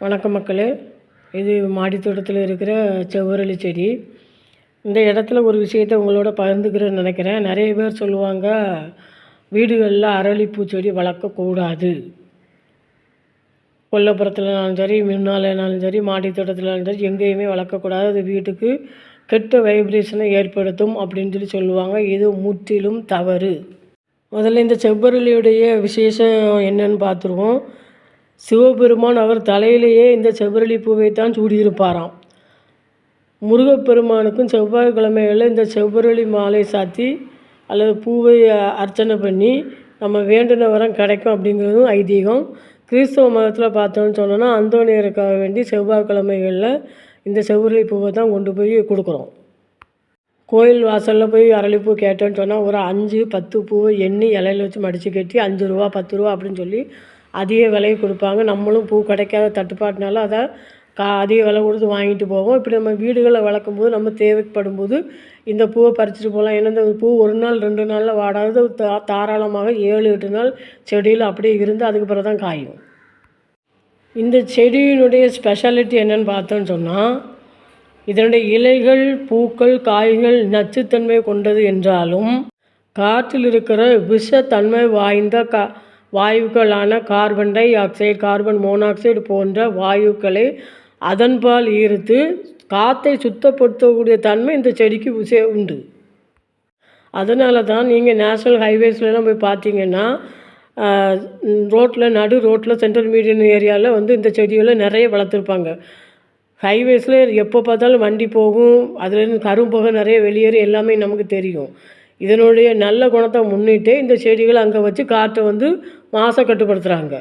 வணக்கம் மக்களே. இது மாடி தோட்டத்தில் இருக்கிற செவ்வரளி செடி. இந்த இடத்துல ஒரு விஷயத்தை உங்களோட பகிர்ந்துக்கிறேன்னு நினைக்கிறேன். நிறைய பேர் சொல்லுவாங்க, வீடுகளில் அரளிப்பூ செடி வளர்க்கக்கூடாது. கொல்லைப்புறத்துலனாலும் சரி, முன்னாலனாலும் சரி, மாடி தோட்டத்துலனாலும் சரி, எங்கேயுமே வளர்க்கக்கூடாது. அது வீட்டுக்கு கெட்ட வைப்ரேஷனை ஏற்படுத்தும் அப்படின்னு சொல்லுவாங்க. இது முற்றிலும் தவறு. முதல்ல இந்த செவ்வரளியுடைய விசேஷம் என்னன்னு பார்த்துருவோம். சிவபெருமான் அவர் தலையிலேயே இந்த செவ்வரளி பூவைத்தான் சூடியிருப்பாராம். முருகப்பெருமானுக்கும் செவ்வாய்க்கிழமைகளில் இந்த செவ்வரளி மாலை சாத்தி அல்லது பூவை அர்ச்சனை பண்ணி நம்ம வேண்டின வரம் கிடைக்கும் அப்படிங்கிறதும் ஐதீகம். கிறிஸ்தவ மதத்தில் பார்த்தோன்னு சொன்னோன்னா, அந்தோனியருக்காக வேண்டி செவ்வாய்க்கிழமைகளில் இந்த செவ்வரளி பூவை தான் கொண்டு போய் கொடுக்குறோம். கோயில் வாசலில் போய் அரளிப்பூ கேட்டோன்னு சொன்னால் ஒரு 5, 10 பூவை எண்ணி இலையில வச்சு மடித்து கட்டி 5 ரூபா 10 ரூபா அப்படின்னு சொல்லி அதிக விலையை கொடுப்பாங்க. நம்மளும் பூ கிடைக்காத தட்டுப்பாட்டினால அதை அதிக விலை கொடுத்து வாங்கிட்டு போவோம். இப்படி நம்ம வீடுகளில் வளர்க்கும்போது நம்ம தேவைப்படும்போது இந்த பூவை பறிச்சுட்டு போகலாம். ஏன்னா இந்த பூ 1 நாள் 2 நாளில் வாடாது. தாராளமாக 7, 8 நாள் செடியில் அப்படியே இருந்து அதுக்கு பிறகு தான் காயும். இந்த செடியினுடைய ஸ்பெஷாலிட்டி என்னென்னு பார்த்தோன்னு சொன்னால், இதனுடைய இலைகள், பூக்கள், காய்கள் நச்சுத்தன்மை கொண்டது என்றாலும் காற்றில் இருக்கிற விஷத்தன்மை வாய்ந்த வாயுக்களான carbon dioxide, carbon monoxide போன்ற வாயுக்களை அதன்பால் ஈர்த்து காற்றை சுத்தப்படுத்தக்கூடிய தன்மை இந்த செடிக்கு உண்டு. அதனால தான் நீங்கள் நேஷ்னல் ஹைவேஸ்லாம் போய் பார்த்தீங்கன்னா, நடு ரோட்டில் சென்ட்ரல் மீடியன் ஏரியாவில் இந்த செடிகளை நிறைய வளர்த்துருப்பாங்க. ஹைவேஸில் எப்போ பார்த்தாலும் வண்டி போகும், அதுலேருந்து கரும்புகை நிறைய வெளியேறி எல்லாமே நமக்கு தெரியும். இதனுடைய நல்ல குணத்தை முன்னிட்டு இந்த செடிகளை அங்கே வச்சு காற்றை மாசை கட்டுப்படுத்துகிறாங்க.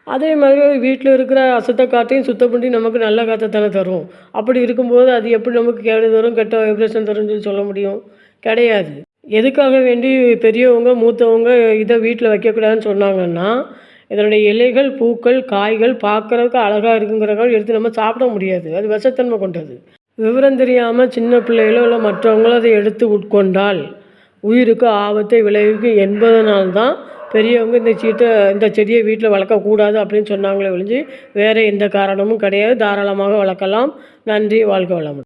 அதே மாதிரி வீட்டில் இருக்கிற அசுத்த காற்றையும் சுத்தம் பண்ணி நமக்கு நல்ல காற்றை தானே தரும். அப்படி இருக்கும்போது அது எப்படி நமக்கு கேடு தரும், கெட்ட வைப்ரேஷன் தரும்னு சொல்ல முடியும்? கிடையாது. எதுக்காக வேண்டி பெரியவங்க, மூத்தவங்க இதை வீட்டில் வைக்கக்கூடாதுன்னு சொன்னாங்கன்னா, இதனுடைய இலைகள், பூக்கள், காய்கள் பார்க்குறதுக்கு அழகாக இருக்குங்கிறக்காக எடுத்து நம்ம சாப்பிட முடியாது. அது விஷத்தன்மை கொண்டது. விவரம் தெரியாமல் சின்ன பிள்ளைகளோ இல்லை மற்றவங்களோ அதை எடுத்து உட்கொண்டால் உயிருக்கு ஆபத்தை விளைவிக்கும் என்பதனால்தான் பெரியவங்க இந்த செடியை வீட்டில் வளர்க்கக்கூடாது அப்படின்னு சொன்னாங்களே ஒழிஞ்சு வேறு எந்த காரணமும் கிடையாது. தாராளமாக வளர்க்கலாம். நன்றி. வாழ்க வளமுடன்.